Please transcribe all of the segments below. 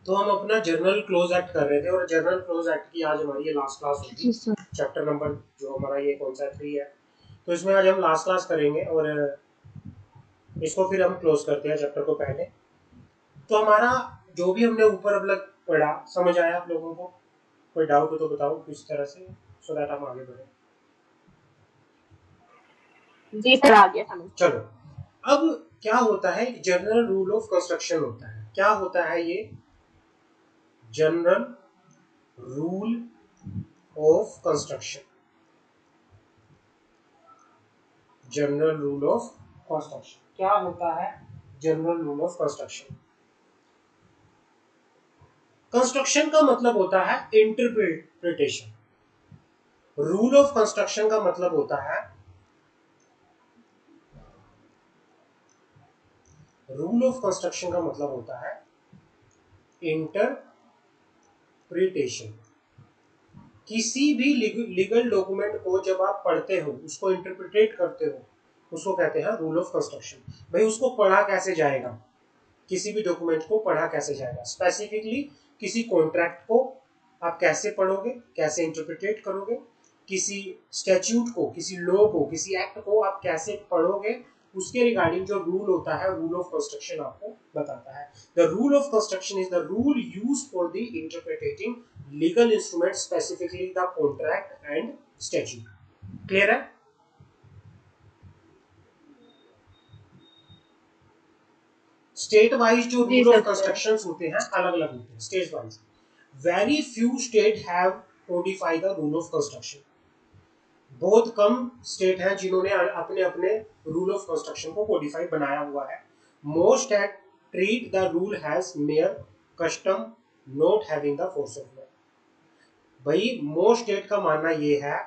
तो हम अपना जर्नल क्लोज एक्ट कर रहे थे और जर्नल क्लोज एक्ट की आज हमारी ये लास्ट क्लास होगी। चैप्टर नंबर जो हमारा ये कौन सा 3 है, तो इसमें आज हम लास्ट क्लास करेंगे और इसको फिर हम क्लोज करते हैं चैप्टर को पहले। तो हमारा जो भी हमने ऊपर अब लग पढ़ा समझ आया आप लोगों को? कोई डाउट हो तो बताओ किस तरह से, सो दैट हम आगे बढ़े। जी सर, आ गया समझ। चलो, अब क्या होता है, जनरल रूल ऑफ कंस्ट्रक्शन होता है। क्या होता है ये general rule of construction? General rule of construction क्या होता है? General rule of construction, construction का मतलब होता है इंटरप्रिटेशन। रूल ऑफ कंस्ट्रक्शन का मतलब होता है, रूल ऑफ कंस्ट्रक्शन का मतलब होता है इंटरप्रिटेशन। किसी भी लीगल डॉक्यूमेंट को जब आप पढ़ते हो, उसको इंटरप्रिटेट करते हो, उसको कहते हैं रूल ऑफ कंस्ट्रक्शन। भाई उसको पढ़ा कैसे जाएगा, किसी भी डॉक्यूमेंट को पढ़ा कैसे जाएगा, स्पेसिफिकली किसी कॉन्ट्रैक्ट को आप कैसे पढ़ोगे, कैसे इंटरप्रिटेट करोगे, किसी स्टैट्यूट को, किसी लॉ को, किसी एक्ट को आप कैसे पढ़ोगे, उसके रिगार्डिंग जो रूल होता है रूल ऑफ कंस्ट्रक्शन आपको बताता है। The rule of construction is the rule used for the interpreting legal instrument, specifically the contract and statute. Clear है? स्टेट वाइज जो रूल ऑफ कंस्ट्रक्शन होते हैं अलग अलग होते हैं, state wise. Very few state have codified the rule of construction. बहुत कम state हैं जिन्होंने अपने अपने रूल ऑफ कंस्ट्रक्शन को कोडिफाई बनाया हुआ है। Most state treat the rule has mayor custom not having the force of law. भाई मोस्ट स्टेट का मानना ये है,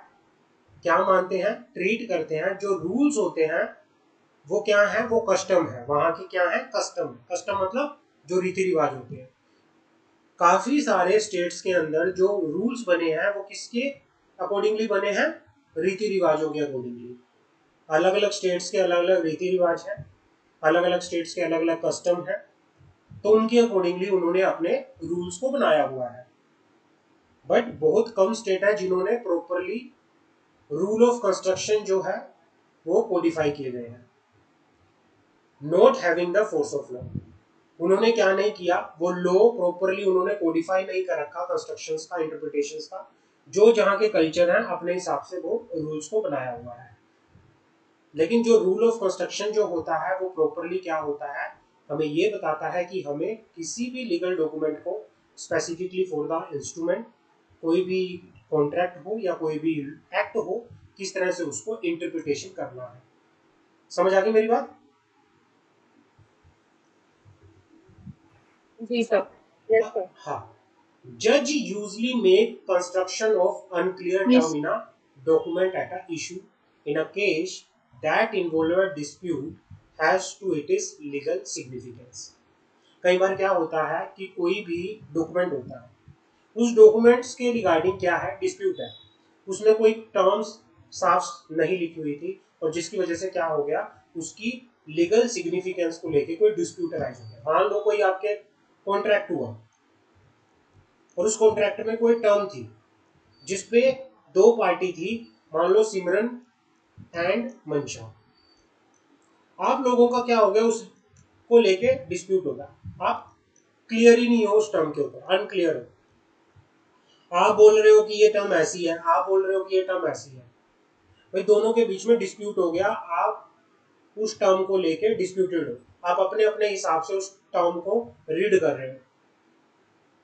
क्या मानते हैं, ट्रीट करते हैं जो रूल्स होते हैं वो क्या है, वो कस्टम है। वहां की क्या है, कस्टम। कस्टम मतलब जो रीति रिवाज होते हैं। काफी सारे स्टेट्स के अंदर जो रूल्स बने हैं वो किसके अकॉर्डिंगली बने हैं, रीति रिवाजों के अकॉर्डिंगली। अलग अलग स्टेट्स के अलग अलग रीति रिवाज हैं, अलग अलग स्टेट्स के अलग अलग कस्टम है, तो उनके अकॉर्डिंगली उन्होंने अपने रूल्स को बनाया हुआ है। बट बहुत कम स्टेट है जिन्होंने प्रॉपरली रूल ऑफ कंस्ट्रक्शन जो है वो कोडिफाई किए गए हैं। Not having the force of law, उन्होंने क्या नहीं किया, वो लॉ प्रॉपरली उन्होंने कोडिफाई नहीं कर रखा कंस्ट्रक्शंस का, इंटरप्रिटेशंस का। जो जहां के कल्चर है अपने हिसाब से वो रूल्स को बनाया हुआ है। लेकिन जो रूल ऑफ कंस्ट्रक्शन जो होता है वो प्रॉपरली क्या होता है, हमें ये बताता है कि हमें किसी भी लीगल डॉक्यूमेंट को स्पेसिफिकली फॉर द इंस्ट्रूमेंट, कोई भी कॉन्ट्रैक्ट हो या कोई भी एक्ट हो, किस तरह से उसको इंटरप्रिटेशन करना है। समझ आ गई मेरी बात? जी सर। Yes sir. हाँ। Judge usually make construction of unclear term in a document at a issue in a case that involve a dispute has to it is legal significance। कई बार क्या होता है कि कोई भी डॉक्यूमेंट होता है, उस डॉक्यूमेंट्स के रिगार्डिंग क्या है, डिस्प्यूट है, उसमें कोई टर्म्स साफ नहीं लिखी हुई थी और जिसकी वजह से क्या हो गया, उसकी लीगल सिग्निफिकेंस को लेके कोई डिस्प्यूट अराइज हो गया। मान लो कोई आपके कॉन्ट्रैक्ट हुआ और उस कॉन्ट्रैक्ट में कोई टर्म थी जिसपे दो पार्टी थी, मान लो सिमरन एंड मंशा। आप लोगों का क्या हो गया, उसको लेके डिस्प्यूट होगा, आप क्लियर ही नहीं हो उस टर्म के ऊपर, अनक्लियर हो। आप बोल रहे हो कि ये टर्म ऐसी है, आप बोल रहे हो कि ये टर्म ऐसी है। भाई दोनों के बीच में डिस्प्यूट हो गया, आप उस टर्म को लेके डिस्प्यूटेड हो, आप अपने अपने हिसाब से उस टर्म को रीड कर रहे हो।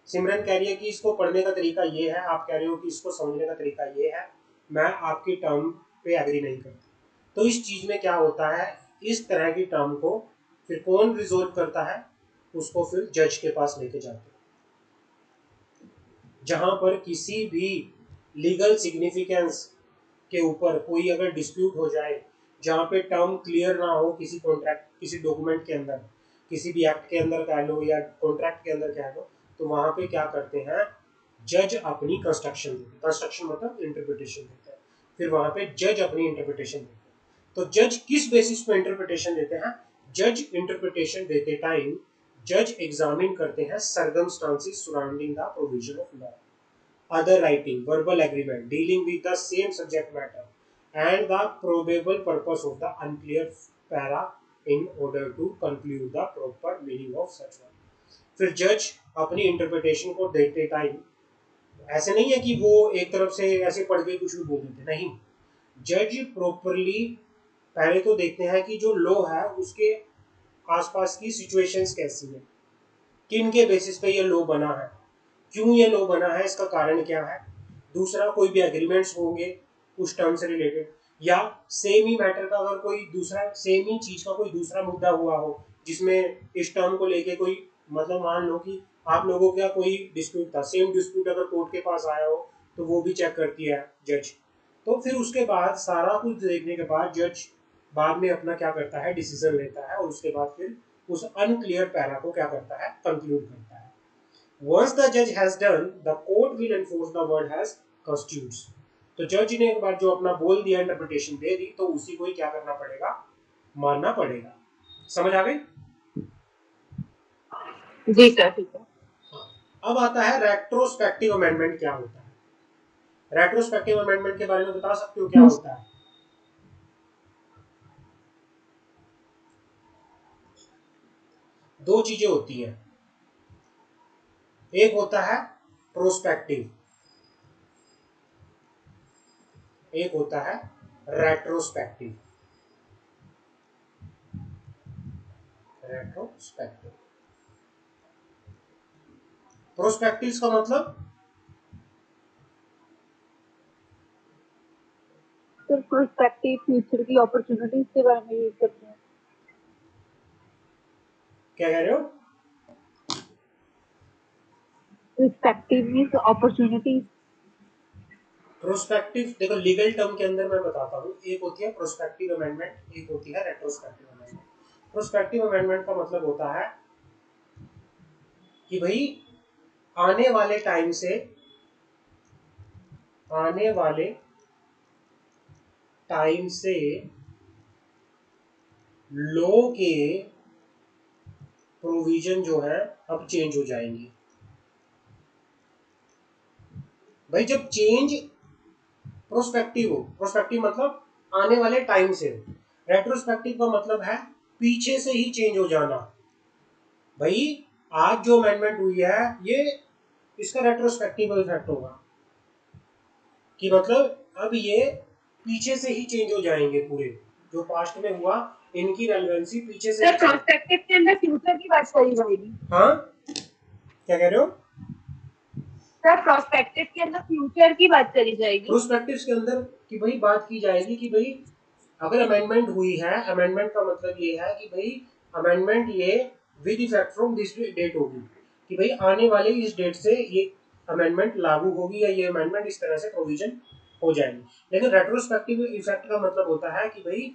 सिमरन कह रही है कि इसको पढ़ने का तरीका ये है, आप कह रहे हो कि इसको समझने का तरीका ये है, मैं आपकी टर्म पे एग्री नहीं करता। तो इस चीज में क्या होता है, इस तरह की टर्म को फिर कौन रिजोल्व करता है, उसको फिर जज के पास लेके जाते हैं। जहां पर किसी भी लीगल सिग्निफिकेंस के ऊपर कोई अगर डिस्प्यूट हो जाए, जहां पे टर्म क्लियर ना हो किसी कॉन्ट्रैक्ट, किसी डॉक्यूमेंट के अंदर, किसी भी एक्ट के अंदर कह लो या कॉन्ट्रैक्ट के अंदर कह लो, तो वहां पे क्या करते हैं, जज अपनी कंस्ट्रक्शन देते हैं। कंस्ट्रक्शन मतलब इंटरप्रिटेशन देते हैं। फिर वहां पे जज अपनी इंटरप्रिटेशन देते हैं। तो जज किस बेसिस पे इंटरप्रिटेशन देते हैं, जज इंटरप्रिटेशन देते टाइम जज एग्जामिन करते हैं circumstances surrounding the provision of law, other writing, verbal agreement dealing with the same subject matter, and the probable purpose of the unclear para in order to conclude the proper meaning of such one. फिर जज अपनी interpretation को देते time ऐसे नहीं है कि वो एक तरफ से ऐसे पढ़ के कुछ भी बोल देते, नहीं, जज प्रॉपरली पहले तो देखते हैं कि जो लॉ है उसके आसपास की सिचुएशंस कैसी है, किन के बेसिस पे ये लॉ बना है, क्यों ये लॉ बना है, इसका कारण क्या है। दूसरा, कोई भी एग्रीमेंट्स होंगे उस टर्म से रिलेटेड, या सेम ही मैटर का अगर कोई दूसरा सेम ही चीज का कोई दूसरा मुद्दा हुआ हो जिसमें इस टर्म को लेके कोई, मतलब मान लो कि आप लोगों का कोई डिस्प्यूट था, सेम डिस्प्यूट अगर कोर्ट के पास आया हो तो वो भी चेक करती है जज। तो फिर उसके बाद सारा कुछ देखने के बाद जज बाद में अपना क्या करता है, डिसीजन लेता है, और उसके बाद फिर उस अनक्लियर पैरा को क्या करता है, कंक्लूड करता है। Once the judge has done, the court will enforce the word as constitutes. तो जज ने एक बार जो अपना बोल दिया, इंटरप्रिटेशन दे दी, तो उसी को ही क्या करना पड़ेगा, मानना पड़ेगा। समझ आ गई? जी सर, ठीक है। अब आता है रेट्रोस्पेक्टिव अमेंडमेंट क्या होता है। रेट्रोस्पेक्टिव अमेंडमेंट के बारे में बता सकते हो क्या होता है? दो चीजें होती हैं, एक होता है प्रोस्पेक्टिव, एक होता है रेट्रोस्पेक्टिव। रेट्रोस्पेक्टिव, प्रोस्पेक्टिव का मतलब सर प्रोस्पेक्टिव फ्यूचर की अपॉर्चुनिटीज के बारे में यूज करते हैं। क्या कह रहे हो? Prospective means opportunities. प्रोस्पेक्टिव देखो, लीगल टर्म के अंदर मैं बताता हूँ, एक होती है प्रोस्पेक्टिव अमेंडमेंट, एक होती है रेट्रोस्पेक्टिव अमेंडमेंट। प्रोस्पेक्टिव अमेंडमेंट का मतलब होता है कि भाई आने वाले टाइम से, आने वाले टाइम से लॉ के प्रोविजन जो है अब चेंज हो जाएंगी। भाई जब चेंज प्रोस्पेक्टिव हो, प्रोस्पेक्टिव मतलब आने वाले टाइम से, रेट्रोस्पेक्टिव का मतलब है पीछे से ही चेंज हो जाना। भाई आज जो अमेंडमेंट हुई है ये, इसका रेट्रोस्पेक्टिव इफेक्ट होगा, कि मतलब अब ये पीछे से ही चेंज हो जाएंगे, पूरे जो पास्ट में हुआ इनकी रेलेवेंसी पीछे से। सर प्रोस्पेक्टिव के अंदर फ्यूचर की बात करी जाएगी। हाँ, क्या कह रहे हो? सर प्रोस्पेक्टिव के अंदर फ्यूचर की बात करी जाएगी। प्रोस्पेक्टिव के अंदर कि भाई बात की जाएगी कि भाई अगर अमेंडमेंट हुई है, अमेंडमेंट का मतलब ये है कि भाई अमेंडमेंट ये with effect from this date होगी, कि भाई आने वाले इस डेट से ये अमेंडमेंट लागू होगी, या ये अमेंडमेंट इस तरह से प्रोविजन हो जाएंगे। लेकिन रेट्रोस्पेक्टिव इफेक्ट का मतलब होता है कि भाई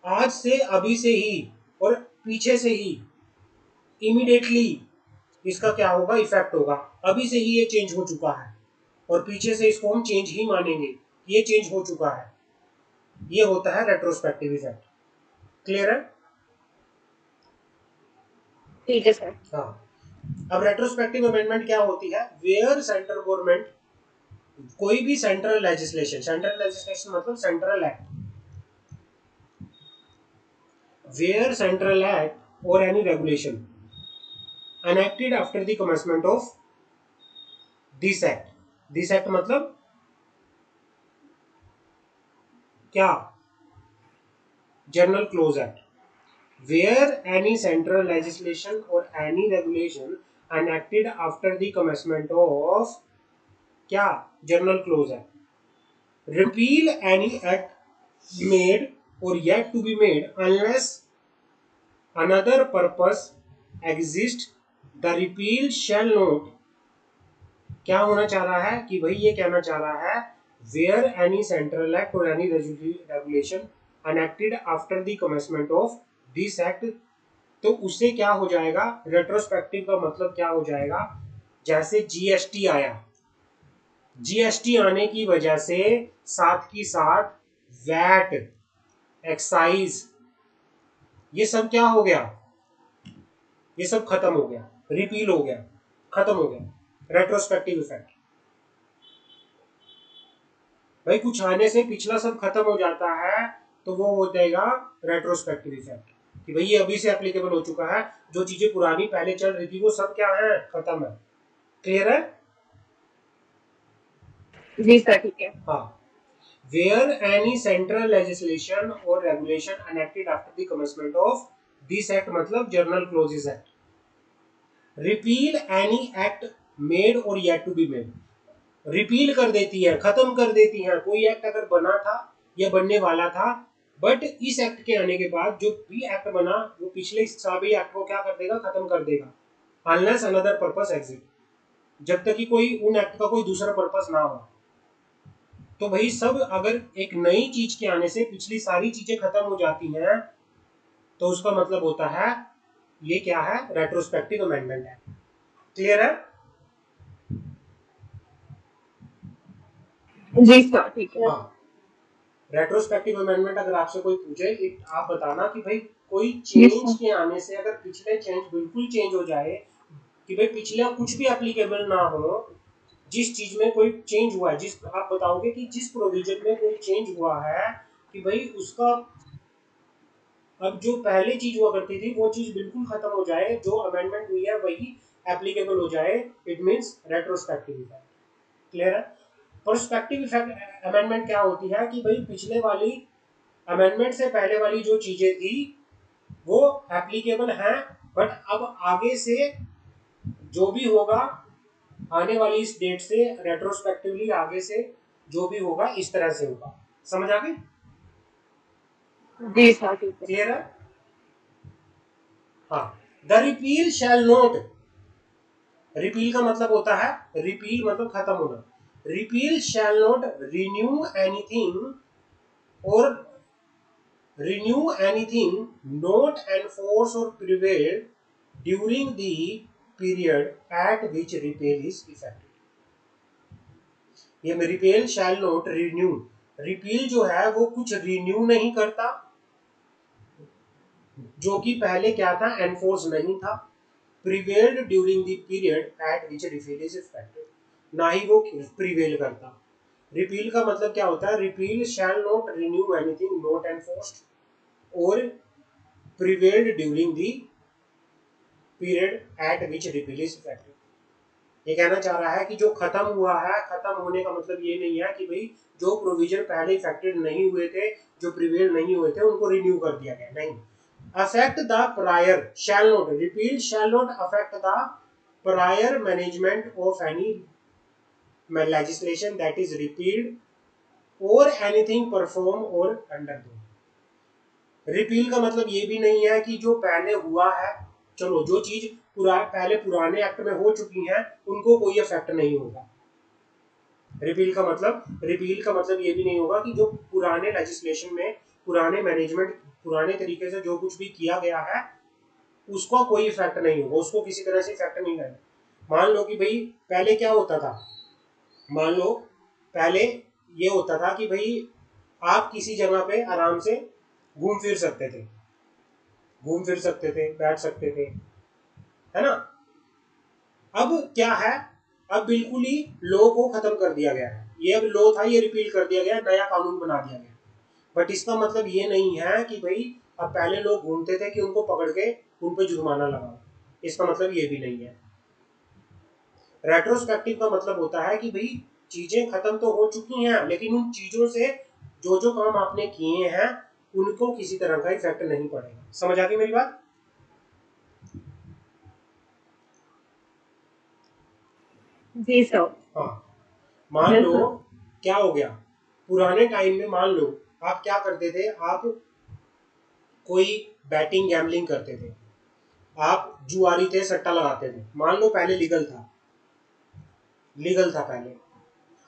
आज से, अभी से ही और पीछे से ही इमीडिएटली इसका क्या होगा, इफेक्ट होगा। अभी से ही ये चेंज हो चुका है और पीछे से इसको हम चेंज ही मानेंगे, ये चेंज हो चुका है। ये होता है रेट्रोस्पेक्टिव इफेक्ट। क्लियर है? ठीक है सर। हाँ, अब रेट्रोस्पेक्टिव अमेंडमेंट क्या होती है, वेयर सेंट्रल गवर्नमेंट, कोई भी सेंट्रल लेजिस्लेशन, सेंट्रल लेजिस्लेशन मतलब central act, where central act और any regulation enacted after the commencement of this act, this act मतलब क्या, general close act, where any central legislation or any regulation enacted after the commencement of क्या, general close act, repeal any act made or yet to be made unless another purpose exists, the repeal shall not, क्या होना चाह रहा है कि भाई ये कहना चाह रहा है where any central act or any regulation enacted after the commencement of this act, तो उससे क्या हो जाएगा, रेट्रोस्पेक्टिव का मतलब क्या हो जाएगा, जैसे जीएसटी आया, जीएसटी आने की वजह से साथ की साथ वैट, एक्साइज, ये सब क्या हो गया, ये सब खत्म हो गया, रिपील हो गया, खत्म हो गया, रेट्रोस्पेक्टिव इफेक्ट। भाई कुछ आने से पिछला सब खत्म हो जाता है तो वो हो जाएगा रेट्रोस्पेक्टिव इफेक्ट, कि भाई ये अभी से एप्लीकेबल हो चुका है, जो चीजें पुरानी पहले चल रही थी वो सब क्या है, खत्म है। क्लियर है? जी सर ठीक है। हाँ। Where any central legislation or regulation enacted after the commencement of this act, मतलब Journal Clauses Act, repeal any act made or yet to be made, repeal कर देती है, खत्म कर देती है। कोई एक्ट अगर बना था या बनने वाला था, बट इस एक्ट के आने के बाद जो भी एक्ट बना वो पिछले सभी एक्ट को क्या कर देगा, खत्म कर देगा, अनलेस अनदर पर्पस एग्जिस्ट, जब तक कि कोई उन एक्ट का कोई दूसरा पर्पस ना हो। तो भाई सब अगर एक नई चीज के आने से पिछली सारी चीजें खत्म हो जाती हैं तो उसका मतलब होता है ये क्या है, रेट्रोस्पेक्टिव अमेंडमेंट है। क्लियर है? जी सर ठीक है। हाँ। रेट्रोस्पेक्टिव अमेंडमेंट अगर आपसे कोई पूछे, एक आप बताना कि भाई कोई यस चेंज सर। के आने से अगर पिछले चेंज बिल्कुल चेंज हो जाए, कि भाई पिछला कुछ भी एप्लीकेबल ना हो, जिस चीज में कोई चेंज हुआ है, जिस आप बताओगे कि जिस प्रोविजन में कोई चेंज हुआ है, कि भाई उसका अब जो पहले चीज हुआ करती थी वो चीज बिल्कुल खत्म हो जाए, जो अमेंडमेंट हुई है वही एप्लीकेबल हो जाए, it means retrospective effect. Clear है? प्रोस्पेक्टिव इफेक्ट अमेंडमेंट क्या होती है, कि भाई पिछले वाली अमेंडमेंट से पहले वाली जो चीजें थी वो एप्लीकेबल हैं, बट अब आगे से जो भी होगा आने वाली इस डेट से रेट्रोस्पेक्टिवली आगे से जो भी होगा इस तरह से होगा। समझ आ गई? जी सर ठीक है। क्लियर है? हाँ। The repeal shall not, repeal का मतलब होता है, रिपील मतलब खत्म होना, repeal shall not renew anything और renew anything not enforced or prevailed during the period at which repeal is effective। ये रिपेल शैल नोट रिन्यू, रिपील जो है वो कुछ रिन्यू नहीं करता, जो कि पहले क्या था, एनफोर्स नहीं था, prevailed during the period at which repeal is effective, ना ही वो प्रिवेल करता। रिपील का मतलब क्या होता है, repeal shall not renew anything not enforced और prevailed during the period at which repeal is effective. ये कहना चाह रहा है कि जो खत्म हुआ है, खत्म होने का मतलब ये नहीं है कि भाई जो प्रोविजन पहले इफेक्टेड नहीं हुए थे, जो प्रिवेल नहीं हुए थे, उनको रिन्यू कर दिया गया, नहीं। Affect the prior shall not, repeal shall not affect the prior management of any legislation that is repealed or anything perform or undergone। Repeal का मतलब ये भी नहीं है कि जो पहले हुआ है, चलो जो चीज पहले पुराने एक्ट में हो चुकी हैं उनको कोई इफेक्ट नहीं होगा। रिपील का मतलब ये भी नहीं होगा कि जो पुराने लेजिस्लेशन में, पुराने मैनेजमेंट, पुराने तरीके से जो कुछ भी किया गया है उसका कोई इफेक्ट नहीं होगा, उसको किसी तरह से इफेक्ट नहीं करना। मान लो कि भाई पहले क्या होता था, मान लो पहले ये होता था कि भाई आप किसी जगह पे आराम से घूम फिर सकते थे, बैठ सकते थे, है ना। अब क्या है, अब बिल्कुल ही लॉ को खत्म कर दिया गया है, ये अब लॉ था ये रिपील कर दिया गया, नया कानून बना दिया गया। बट इसका मतलब ये नहीं है कि भाई अब पहले लोग घूमते थे कि उनको पकड़ के उन पर जुर्माना लगाओ, इसका मतलब ये भी नहीं है। रेट्रोस्पेक्टिव का मतलब होता है कि भाई चीजें खत्म तो हो चुकी हैं, लेकिन उन चीजों से जो जो काम आपने किए हैं उनको किसी तरह का इफेक्ट नहीं पड़ेगा। समझ आ गई मेरी बात? जी सर। हाँ। मान लो क्या हो गया, पुराने टाइम में मान लो आप क्या करते थे, आप कोई बैटिंग गैम्बलिंग करते थे, आप जुआरी थे, सट्टा लगाते थे, मान लो पहले लीगल था पहले,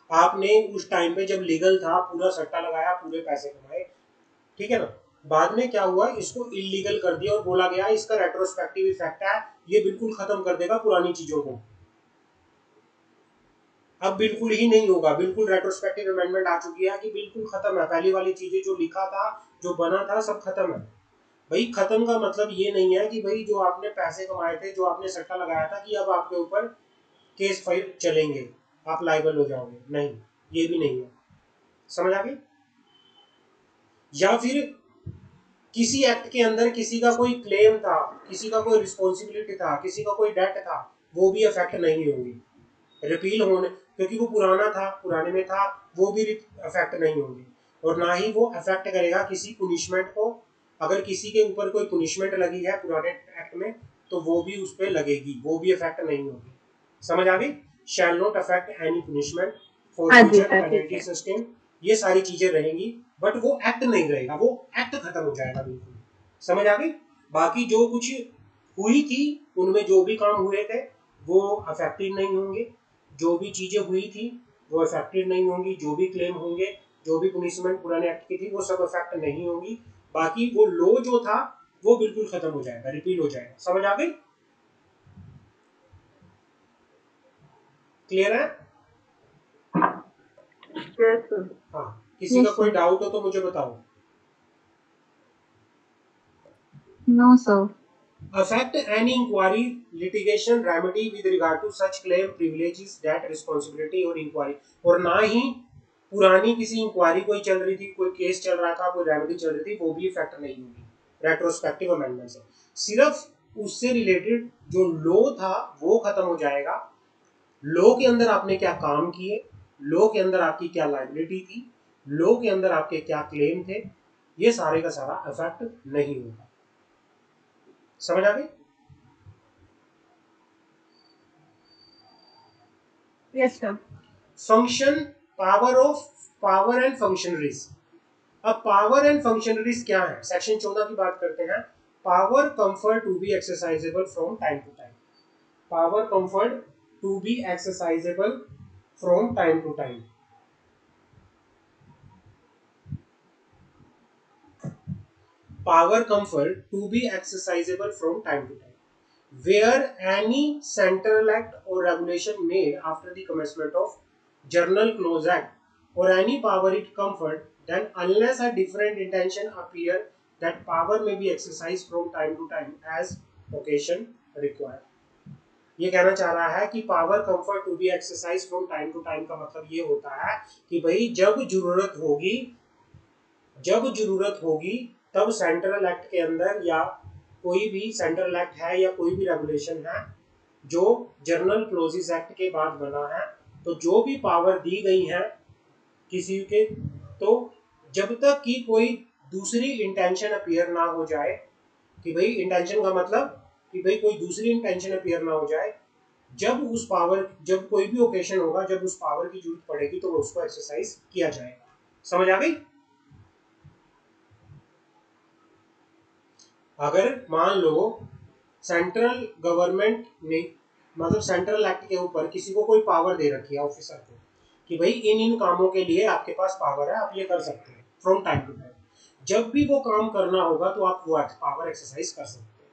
आपने उस टाइम पे जब लीगल था पूरा सट्टा लगाया, पूरे पैसे कमाए, ठीक है ना। बाद में क्या हुआ, इसको इलीगल कर दिया और बोला गया इसका रेट्रोस्पेक्टिव इफेक्ट है, ये बिल्कुल खत्म कर देगा पुरानी चीजों को, अब बिल्कुल ही नहीं होगा, बिल्कुल रेट्रोस्पेक्टिव अमेंडमेंट आ चुकी है कि बिल्कुल खत्म है, पहली वाली चीजें जो लिखा था, जो बना था, सब खत्म है। भाई खत्म का मतलब ये नहीं है कि भाई जो आपने पैसे कमाए थे, जो आपने सट्टा लगाया था, कि अब आपके ऊपर केस फाइल चलेंगे, आप लाइबल हो जाओगे, नहीं, ये भी नहीं है। समझ आ गई? या फिर किसी एक्ट के अंदर किसी का कोई क्लेम था, किसी का कोई रिस्पॉन्सिबिलिटी था, किसी का कोई डेट था, वो भी अफेक्ट नहीं होगी रिपील होने, क्योंकि वो पुराना था, पुराने में था, वो भी अफेक्ट नहीं होंगे। और ना ही वो अफेक्ट करेगा किसी पुनिशमेंट को। अगर किसी के ऊपर कोई पुनिशमेंट लगी है पुराने एक्ट में, तो वो भी उस पर लगेगी, वो भी अफेक्ट नहीं होगी। समझ आ गई? Shall not affect any punishment for हाँ जी फ्यूचर सर, ठीक पेनल्टी है। सिस्टम, ये सारी चीजें रहेंगी, बट वो एक्ट नहीं रहेगा, वो एक्ट खत्म हो जाएगा बिल्कुल। समझ आ गई? बाकी जो कुछ हुई थी, उनमें जो भी काम हुए थे वो अफेक्टेड नहीं होंगे, जो भी चीजें हुई थी वो अफेक्टेड नहीं होंगी, जो भी क्लेम होंगे, जो भी पुनिशमेंट पुराने एक्ट की थी, वो सब अफेक्ट नहीं होंगी। बाकी वो लॉ जो था वो बिल्कुल खत्म हो जाएगा, रिपील हो जाएगा। समझ आ गई? क्लियर है? Yes sir. हाँ, किसी का यस कोई सर। डाउट हो तो मुझे बताओ। No sir. Affect any inquiry, litigation, remedy with regard to such claim, privileges, debt, responsibility और inquiry। और ना ही पुरानी किसी इंक्वायरी कोई चल रही थी, कोई केस चल रहा था, कोई रेमेडी चल रही थी, वो भी इफेक्ट नहीं होगी रेट्रोस्पेक्टिव अमेंडमेंट से। सिर्फ उससे रिलेटेड जो लॉ था वो खत्म हो जाएगा। लॉ के अंदर आपने क्या काम किए, लॉ के अंदर आपकी क्या लाइबिलिटी थी, लॉ के अंदर आपके क्या क्लेम थे, ये सारे का सारा इफेक्ट नहीं होगा। समझ आ गई? Yes sir. Function, power and functionaries. अब पावर एंड फंक्शनरीज क्या है, सेक्शन 14 की बात करते हैं। Power conferred to be exercisable from time to time. Power conferred to be exercisable from time to time. Power conferred to be exercisable from time to time, where any central act or regulation made after the commencement of Journal Clause Act or any power it conferred, then unless a different intention appear, that power may be exercised from time to time as occasion require। ये कहना चाह रहा है कि power conferred to be exercise from time to time का मतलब ये होता है कि भाई जब जरूरत होगी तब सेंट्रल एक्ट के अंदर, या कोई भी सेंट्रल एक्ट है या कोई भी रेगुलेशन है जो जर्नल क्लोजिस एक्ट के बाद बना है, तो जो भी पावर दी गई है किसी के, तो जब तक कि कोई दूसरी इंटेंशन अपीयर ना हो जाए, कि भाई इंटेंशन का मतलब कि भाई कोई दूसरी इंटेंशन अपीयर ना हो जाए, जब कोई भी ओकेशन होगा, जब उस पावर की जरूरत पड़ेगी, तो उसको एक्सरसाइज किया जाएगा। समझ आ गई? अगर मान लो सेंट्रल गवर्नमेंट ने, मतलब सेंट्रल एक्ट के ऊपर किसी को कोई पावर दे रखी है ऑफिसर को, कि भाई इन इन कामों के लिए आपके पास पावर है, आप ये कर सकते हैं फ्रॉम टाइम टू टाइम, जब भी वो काम करना होगा तो आप वो पावर एक्सरसाइज कर सकते हैं।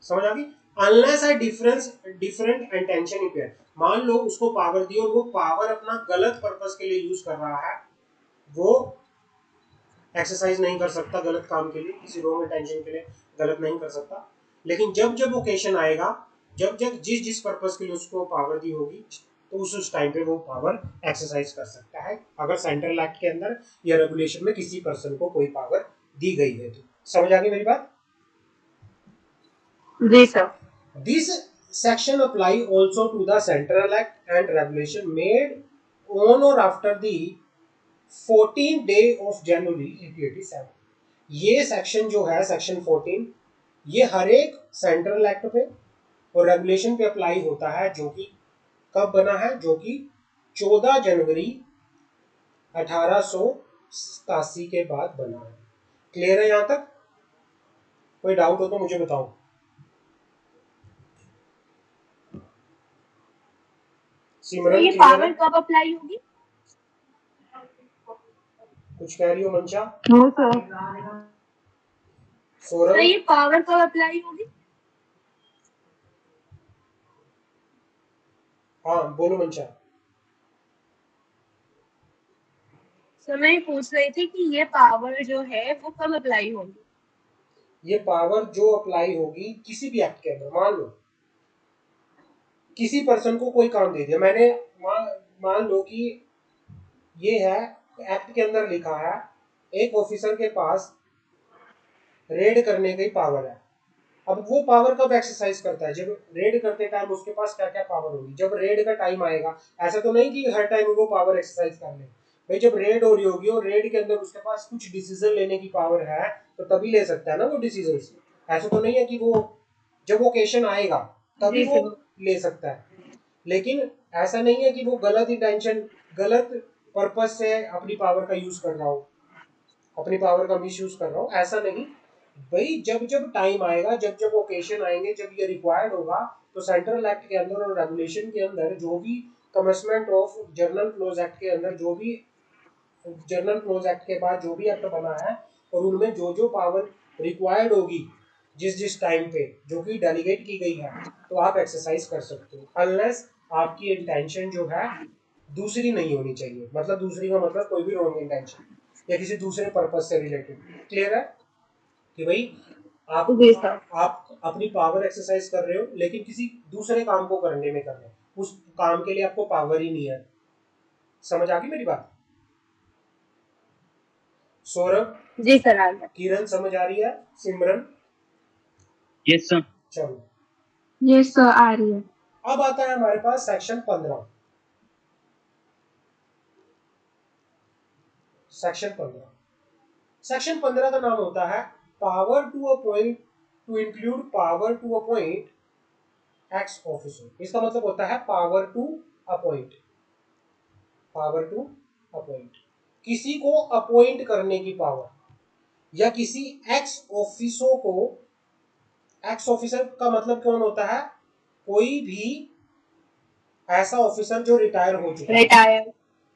समझ आ गई? Unless a different intention empire. मान लो उसको पावर दी और वो पावर अपना गलत पर्पस के लिए यूज कर रहा है, वो एक्सरसाइज नहीं कर सकता गलत काम के लिए, किसी रॉन्ग इंटेंशन के लिए गलत नहीं कर सकता। लेकिन जब जब ओकेशन आएगा, जब जब जिस जिस पर्पस के लिए उसको पावर दी होगी, तो उस टाइम पे वो पावर एक्सरसाइज कर सकता है, अगर सेंट्रल एक्ट के अंदर या रेगुलेशन में किसी पर्सन को कोई पावर दी गई है तो। समझ आ गई मेरी बात? जी sir. This section apply also to the central act and regulation made on or after the 14th day of January 1887। ये सेक्शन जो है सेक्शन 14, ये हर एक सेंट्रल एक्ट पे और रेगुलेशन पे अप्लाई होता है जो कि कब बना है, जो कि 14 जनवरी 1887 के बाद बना है। क्लियर है यहां तक? कोई डाउट हो तो मुझे बताओ। तो सिमरन ये क्लियर है? पावर कब अप्लाई होगी? कुछ कह रही हो मंशा? No sir. तो सौरभ? ये पावर कब अप्लाई होगी? हाँ बोलो मंशा। सर मैं ये पूछ रही थी कि ये पावर जो है वो कब अप्लाई होगी? ये पावर जो अप्लाई होगी किसी भी एक्ट के अंदर, मान लो किसी पर्सन को कोई काम दे दिया मैंने, मान लो कि ये है एक्ट के अंदर लिखा है एक ऑफिसर के पास रेड करने की पावर है। अब वो पावर कब एक्सरसाइज करता है, जब रेड करते टाइम उसके पास क्या क्या पावर होगी, जब रेड का टाइम आएगा। ऐसा तो नहीं कि हर टाइम वो पावर एक्सरसाइज कर ले भाई, जब रेड हो रही होगी और रेड के अंदर उसके पास कुछ डिसीजन लेने की पावर है तो तभी ले सकता है ना वो डिसीजन। ऐसा तो नहीं है कि वो जब ओकेशन आएगा तभी वो ले सकता है, लेकिन ऐसा नहीं है कि वो गलत इंटेंशन गलत पर्पज से अपनी पावर का यूज कर रहा हो, अपनी पावर का मिस यूज कर रहा हो, ऐसा नहीं भाई। जब जब टाइम आएगा, जब जब ओकेशन आएंगे, जब ये रिक्वायर्ड होगा तो सेंट्रल एक्ट के अंदर और रेगुलेशन के अंदर जो भी commencement of journal clause act के अंदर जो भी जर्नल क्लोज एक्ट के बाद जो भी एक्ट बना है और उनमें जो जो पावर रिक्वायर्ड होगी जिस जिस टाइम पे जो कि डेलीगेट की गई है तो आप एक्सरसाइज कर सकते हो, अनलेस आपकी इंटेंशन जो है दूसरी नहीं होनी चाहिए। मतलब दूसरी का मतलब कोई भी रॉन्ग इंटेंशन या किसी दूसरे पर्पज से रिलेटेड। क्लियर है कि भाई आप जी सर। आप अपनी पावर एक्सरसाइज कर रहे हो लेकिन किसी दूसरे काम को करने में कर रहे हो, उस काम के लिए आपको पावर ही नहीं है। समझ आ गई मेरी बात? सौरभ, जी सर आ गया। किरण समझ आ रही है? सिमरन? Yes sir. चलो, यस सर आ रही है। अब आता है हमारे पास सेक्शन 15। सेक्शन 15 का नाम होता है power to appoint, to include power to appoint ex officer. इसका मतलब होता है power to appoint, power to appoint, किसी को अपॉइंट करने की पावर, या किसी एक्स ऑफिसर को, एक्स ऑफिसर का मतलब कौन होता है, कोई भी ऐसा ऑफिसर जो रिटायर हो चुका है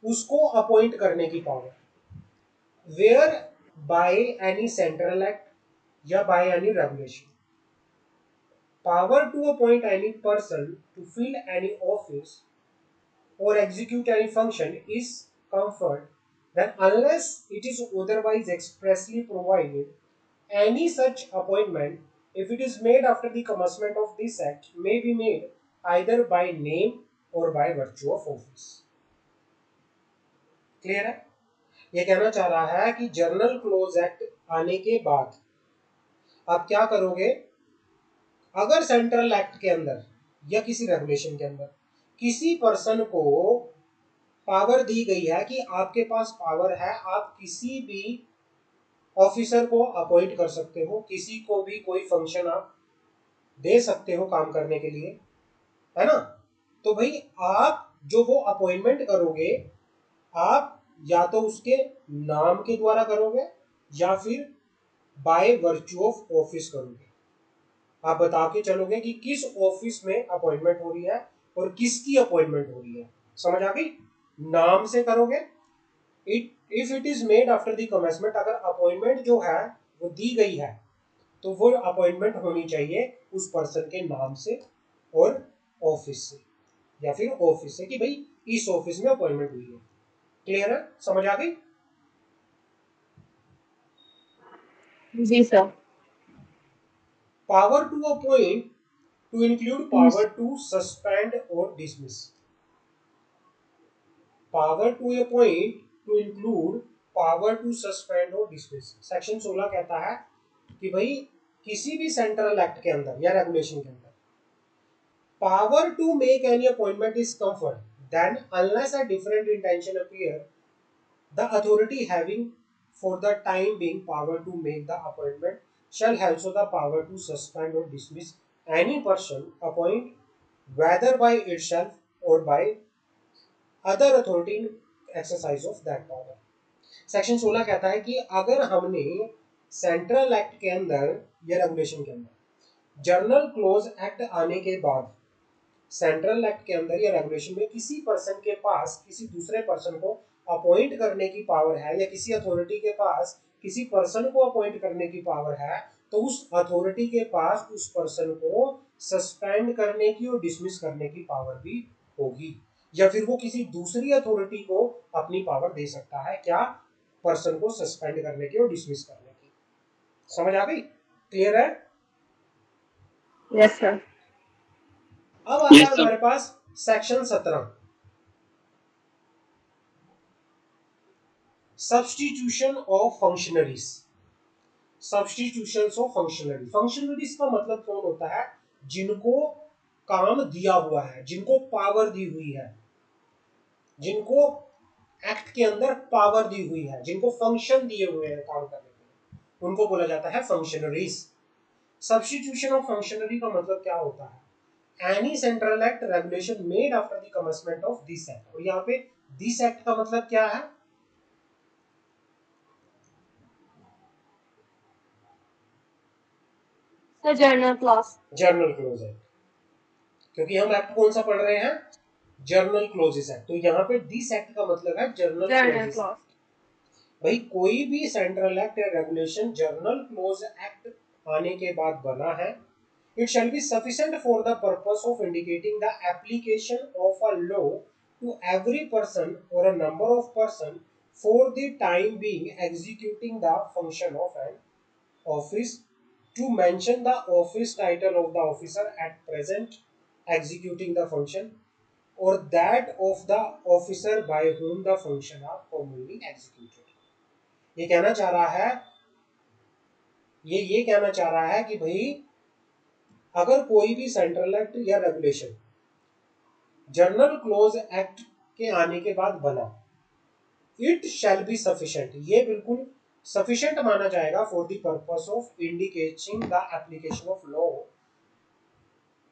उसको अपॉइंट करने की power, where by any central act या by any regulation. Power to appoint any person to fill any office or execute any function is conferred, then unless it is otherwise expressly provided, any such appointment, if it is made after the commencement of this act, may be made either by name or by virtue of office. Clear है? ये कहना चाह रहा है कि journal clause act आने के बाद आप क्या करोगे, अगर सेंट्रल एक्ट के अंदर या किसी रेगुलेशन के अंदर किसी पर्सन को पावर दी गई है कि आपके पास पावर है, आप किसी भी ऑफिसर को अपॉइंट कर सकते हो, किसी को भी कोई फंक्शन आप दे सकते हो काम करने के लिए, है ना। तो भाई आप जो वो अपॉइंटमेंट करोगे आप या तो उसके नाम के द्वारा करोगे या फिर बाय वर्च्यू ऑफ ऑफिस करोगे। आप बता के चलोगे कि किस ऑफिस में अपॉइंटमेंट हो रही है और किसकी अपॉइंटमेंट हो रही है। समझ आ गई? नाम से करोगे। If it is made after the commencement, अगर अपॉइंटमेंट जो है वो दी गई है तो वो अपॉइंटमेंट होनी चाहिए उस पर्सन के नाम से और ऑफिस से, या फिर ऑफिस से कि भाई इस ऑफिस में अपॉइंटमेंट हुई है। क्लियर है? समझ आ गई? जी sir. Power to appoint to include power to suspend और dismiss. Power to appoint to include power to suspend और डिसमिस। सेक्शन 16 कहता है कि भाई किसी भी सेंट्रल एक्ट के अंदर या रेगुलेशन के अंदर power to make any appointment is conferred, then unless a different intention appear, the authority having for the time being power to make the appointment shall have also the power to suspend or dismiss any person appoint, whether by itself or by other authority in exercise of that power. Section 16 कहता है कि अगर हमने central act के अंदर या regulation के अंदर जर्नल क्लोज एक्ट आने के बाद सेंट्रल एक्ट के अंदर या रेगुलेशन में किसी पर्सन के पास किसी दूसरे पर्सन को अपॉइंट करने की पावर है या किसी अथॉरिटी के पास किसी पर्सन को अपॉइंट करने की पावर है, तो उस अथॉरिटी के पास उस पर्सन को सस्पेंड करने की और डिसमिस करने की पावर भी होगी, या फिर वो किसी दूसरी अथॉरिटी को अपनी पावर दे सकता है, क्या, पर्सन को सस्पेंड करने की और डिसमिस करने की। समझ आ गई? क्लियर है? Yes sir. अब आता है Yes, sir. हमारे पास section 17, substitution of functionaries. Substitution of functionary, functionaries का मतलब कौन होता है? जिनको काम दिया हुआ है, जिनको पावर दी हुई है, जिनको एक्ट के अंदर पावर दी हुई है, जिनको फंक्शन दिए हुए हैं काम करने के लिए, उनको बोला जाता है फंक्शनरीज। सब्स्टिट्यूशन ऑफ फंक्शनरी का मतलब क्या होता है? Any central act regulation made after the commencement of this act. और यहाँ पे दिस एक्ट का मतलब क्या है? Sir general clause. General clause act, क्योंकि हम एक्ट कौन सा पढ़ रहे हैं? General clauses act. तो यहाँ पे दिस एक्ट का मतलब है जर्नल जर्नल क्लोजेस। क्लॉज। भाई कोई भी सेंट्रल एक्ट या रेगुलेशन जर्नल क्लोज एक्ट आने के बाद बना है, it shall be sufficient for the purpose of indicating the application of a law to every person or a number of person for the time being executing the function of an office, to mention the office title of the officer at present executing the function or that of the officer by whom the function are commonly executed। ये कहना चाह रहा है, ये कहना चाह रहा है कि भाई अगर कोई भी सेंट्रल एक्ट या रेगुलेशन जर्नल क्लोज एक्ट के आने के बाद बना, इट शैल बी सफिशिएंट, ये बिल्कुल सफिशिएंट माना जाएगा for the purpose of indicating the application of law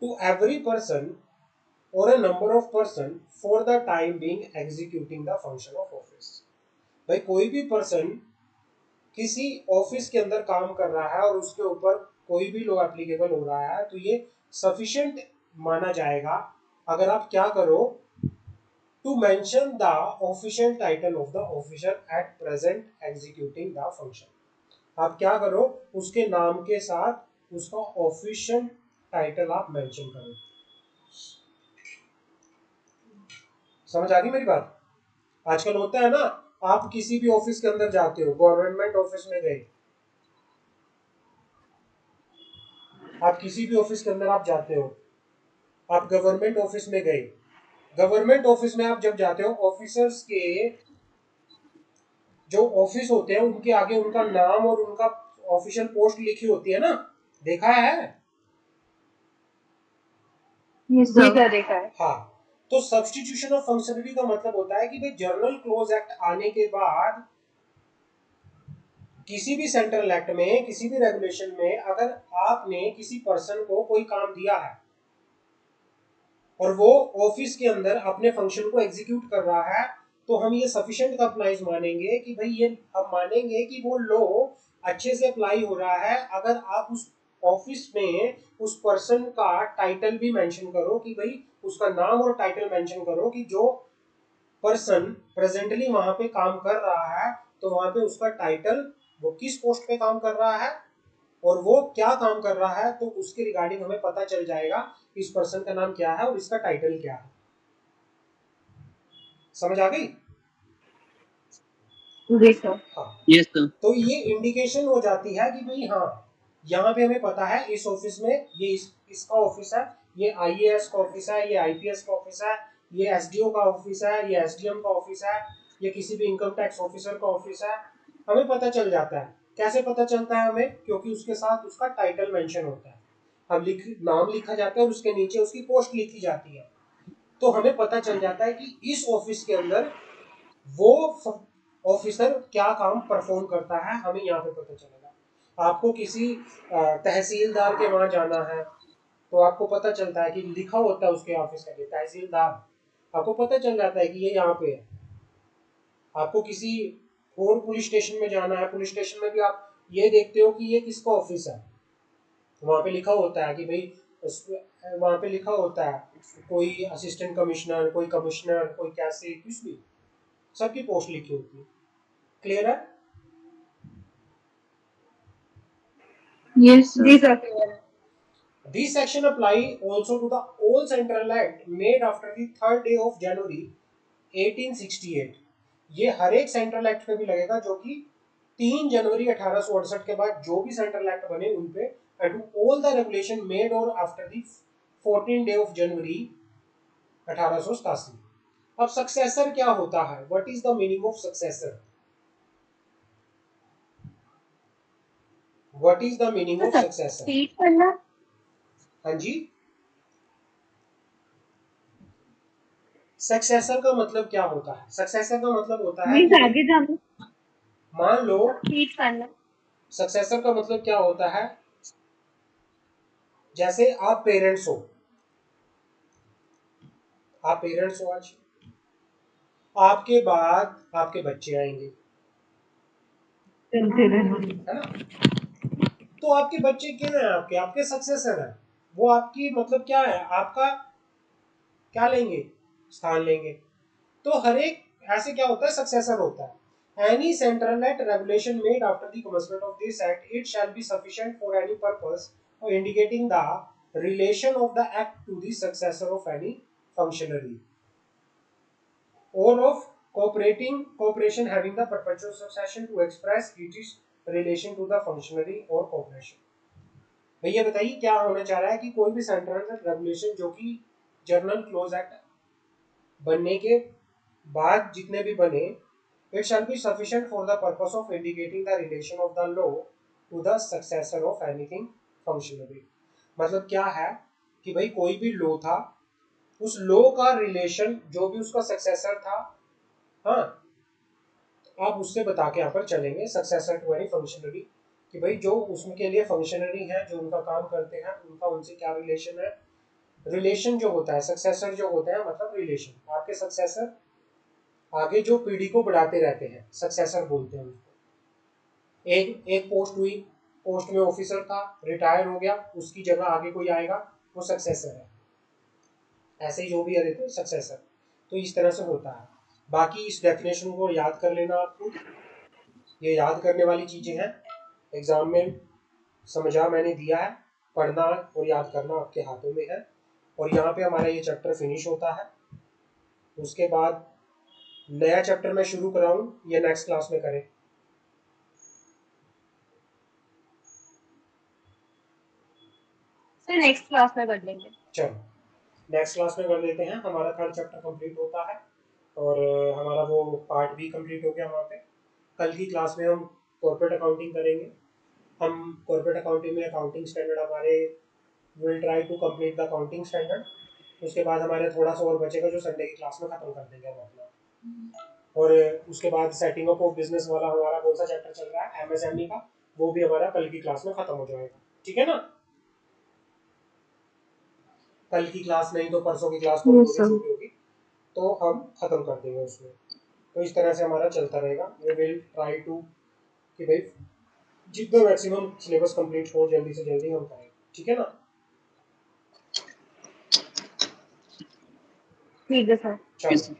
to every person और a number of person for the time being executing the function of office. भाई कोई भी पर्सन किसी office के अंदर काम कर रहा है और उसके ऊपर कोई भी लॉ एप्लीकेबल हो रहा है, तो ये सफिशिएंट माना जाएगा अगर आप क्या करो, to mention the official title of the officer at present executing the function. आप क्या करो, उसके नाम के साथ उसका ऑफिशियल टाइटल आप मेंशन करो। समझ आ गई मेरी बात? आजकल होता है ना, आप किसी भी ऑफिस के अंदर जाते हो, गवर्नमेंट ऑफिस में गए, आप किसी भी ऑफिस के अंदर आप जाते हो, आप गवर्नमेंट ऑफिस में गए, गवर्नमेंट ऑफिस में आप जब जाते हो, ऑफिसर्स के जो ऑफिस होते हैं उनके आगे उनका नाम और उनका ऑफिशियल पोस्ट लिखी होती है ना, देखा है? जी सर देखा है। हाँ, तो सब्स्टिट्यूशन ऑफ फंक्शनरी का मतलब होता है कि भाई जर्नल क्लोज एक्ट आने के बाद किसी भी सेंट्रल एक्ट में, किसी भी रेगुलेशन में अगर आपने किसी पर्सन को कोई काम दिया है और वो ऑफिस के अंदर अपने फंक्शन को एग्जीक्यूट कर रहा है, तो हम ये सफिशिएंट का अप्लाई मानेंगे कि भाई ये हम मानेंगे कि वो लॉ अच्छे से अप्लाई हो रहा है अगर आप उस ऑफिस में उस पर्सन का टाइटल भी मेंशन करो, कि भाई उसका नाम और टाइटल मेंशन करो कि जो पर्सन प्रेजेंटली वहां पे काम कर रहा है, तो वहां पे उसका टाइटल, वो किस पोस्ट पे काम कर रहा है और वो क्या काम कर रहा है, तो उसके रिगार्डिंग हमें पता चल जाएगा इस पर्सन का नाम क्या है और इसका टाइटल क्या है। समझ आ गई? जी सर। हाँ, Yes, sir. तो ये इंडिकेशन हो जाती है कि भाई हाँ, यहाँ पे हमें पता है इस ऑफिस में ये इसका ऑफिस है, ये आईएएस का ऑफिस है, ये आईपीएस का ऑफिस है, ये एसडीओ का ऑफिस है, ये एसडीएम का ऑफिस है, ये किसी भी इनकम टैक्स ऑफिसर का ऑफिस है। हमें पता चल जाता है। कैसे पता चलता है हमें? क्योंकि उसके साथ उसका टाइटल मेंशन होता है, हम नाम लिखा जाता है और उसके नीचे उसकी पोस्ट लिखी जाती है, तो हमें पता चल जाता है कि इस ऑफिस के अंदर वो ऑफिसर क्या काम परफॉर्म करता है, हमें यहाँ पे पता चलेगा। आपको किसी तहसीलदार के वहां जाना है, तो आपको पता चलता है कि लिखा होता है उसके ऑफिस का तहसीलदार, आपको पता चल जाता है कि ये यहाँ पे है। आपको किसी और पुलिस स्टेशन में जाना है, पुलिस स्टेशन में भी आप ये देखते हो कि ये किसका ऑफिस है, वहां पे लिखा होता है कि भाई वहां पे लिखा होता है कोई असिस्टेंट कमिश्नर, कोई कमिश्नर, कोई कैसे, कुछ भी, सबकी पोस्ट लिखी होती है। क्लियर है? यस जी सर क्लियर है। This section apply also to the all central act made after the 3rd day of January 1868। ये हर एक सेंट्रल एक्ट पे भी लगेगा जो कि 3 जनवरी 1868 के बाद जो भी सेंट्रल एक्ट बने उन पे and to all the regulation made or after the 14th day of January 1887। अब सक्सेसर क्या होता है? What is the meaning of successor? What is the meaning of successor? Seat करना, हाँ जी, सक्सेसर का मतलब क्या होता है? सक्सेसर का मतलब होता है मीन्स कि आगे जाना, मान लो सीट करना। सक्सेसर का मतलब क्या होता है, जैसे आप पेरेंट्स हो, आप पेरेंट्स हो आज, आपके बाद आपके बच्चे आएंगे, चलते रहना। है ना? तो आपके बच्चे क्या है? आपके आपके सक्सेसर है। वो आपकी मतलब क्या है, आपका क्या लेंगे? स्थान लेंगे। तो हर एक ऐसे क्या होता है, सक्सेसर होता है। Any central act regulation made after the commencement of this act it shall be sufficient for any purpose और indicating the relation of the act to the successor of any functionary or of cooperation having the perpetual succession to express its relation to the functionary or cooperation। भैया बताइए क्या होना चाह रहा है कि कोई भी सेंट्रल रेगुलेशन जो कि जर्नल क्लोज एक्ट बनने के बाद जितने भी बने, it shall be sufficient for the purpose of indicating the relation of the law to the successor of anything functionary. मतलब क्या है कि भाई कोई भी लॉ था, उस लॉ का रिलेशन जो भी उसका सक्सेसर था, हाँ, आप उससे बता के यहाँ पर चलेंगे सक्सेसर टू एनी फंक्शनरी, कि भाई जो उसके लिए फंक्शनरी है, जो उनका काम करते हैं, उनका उनसे क्या रिलेशन है। रिलेशन जो होता है, सक्सेसर जो होते हैं मतलब रिलेशन, आपके सक्सेसर आगे जो पीढ़ी को बढ़ाते रहते हैं, सक्सेसर बोलते हैं उसको। एक एक पोस्ट हुई, पोस्ट में ऑफिसर था, रिटायर हो गया, उसकी जगह आगे कोई आएगा, वो सक्सेसर है। ऐसे ही जो भी रहते हैं सक्सेसर। तो इस तरह से होता है। बाकी इस डेफिनेशन को याद कर लेना आप खुद, ये याद करने वाली चीजें हैं, एग्जाम में समझा मैंने दिया है, पढ़ना और याद करना आपके हाथों में है। और यहाँ पे हमारा ये चैप्टर फिनिश होता है। उसके बाद नया चैप्टर मैं शुरू कराऊं या नेक्स्ट क्लास में करें? सर नेक्स्ट क्लास में कर लेंगे। चलो नेक्स्ट क्लास में कर लेते हैं। हमारा थर्ड चैप्टर कंप्लीट होता है और हमारा वो पार्ट भी कंप्लीट हो गया वहाँ पे। कल की क्लास में हम कॉर्पोरेट अकाउंटिंग करेंगे। हम कॉर्पोरेट अकाउंटिंग में अकाउंटिंग स्टैंडर्ड हमारे will try to complete the accounting standard. उसके बाद हमारे थोड़ा सा और बचेगा जो संडे की क्लास में खत्म कर देंगे हम अपना। और उसके बाद सेटिंग अप ऑफ बिजनेस वाला हमारा कौन सा चैप्टर चल रहा है, एमएसएमई का, वो भी हमारा कल की क्लास में खत्म हो जाएगा। ठीक है ना? कल की क्लास नहीं तो परसों की क्लास को जो भी होगी तो हम खत्म कर देंगे उसमें। तो इस तरह से हमारा चलता रहेगा। वी विल ट्राई टू कि भाई जितना मैक्सिमम सिलेबस कंप्लीट हो जल्दी से जल्दी हम करें। ठीक है ना? ठीक है सर। चलो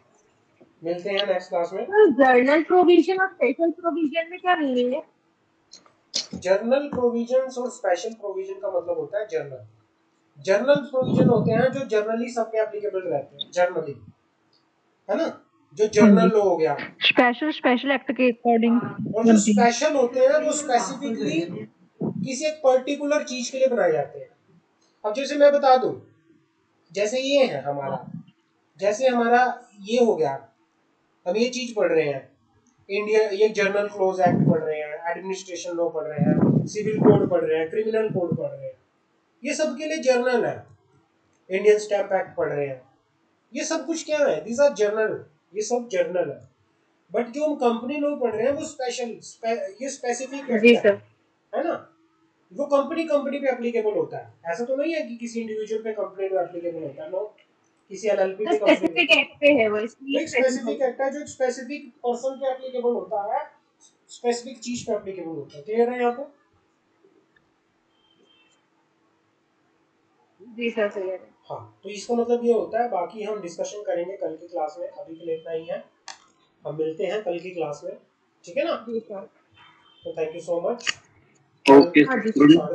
मिलते हैं नेक्स्ट क्लास में। जर्नल प्रोविजन और स्पेशल प्रोविजन में क्या मीनिंग है? जर्नल प्रोविजंस और स्पेशल प्रोविजन का मतलब होता है जर्नल। जर्नल प्रोविजन होते हैं जो जनरली सब पे एप्लीकेबल रहते हैं, जनरली, है ना? जो जर्नल लॉ हो गया। स्पेशल एक्ट के अकॉर्डिंग। और जो स्पेशल होते हैं वो स्पेसिफिकली किसी एक पर्टिकुलर चीज के लिए बनाए जाते हैं। अब जैसे मैं बता दूं, जैसे ये है हमारा, जैसे हमारा ये हो गया, हम ये चीज पढ़ रहे हैं, इंडिया ये जर्नल क्लोज एक्ट पढ़ रहे हैं, एडमिनिस्ट्रेशन लॉ पढ़ रहे हैं, सिविल कोड पढ़ रहे हैं, क्रिमिनल कोड पढ़ रहे हैं, ये सब के लिए जर्नल है। इंडियन स्टैम्प एक्ट पढ़ रहे हैं, ये सब कुछ क्या है, दीज आर जर्नल, ये सब जर्नल है। बट जो हम कंपनी लॉ पढ़ रहे हैं वो स्पेशल ये स्पेसिफिक एक्ट है ना? वो कंपनी कंपनी पे एप्लीकेबल होता है। ऐसा तो नहीं है कि किसी इंडिविजुअल पे कंपनी पे एप्लीकेबल होता है, नो, किसी एलएलपी पे कंपनी स्पेसिफिक एक्ट पे है वो, इसलिए एक स्पेसिफिक एक्ट है जो एक स्पेसिफिक पर्सन पे एप्लीकेबल होता है, स्पेसिफिक चीज पे एप्लीकेबल होता है। क्लियर है यहाँ पे? जी सर सही है। हाँ, तो इसका मतलब ये होता है। बाकी हम डिस्कशन करेंगे कल की क्लास में, अभी के लिए इतना ही है। हम मिलते हैं कल की क्लास में, ठीक है ना? जी सर। तो thank you so much. Okay. कल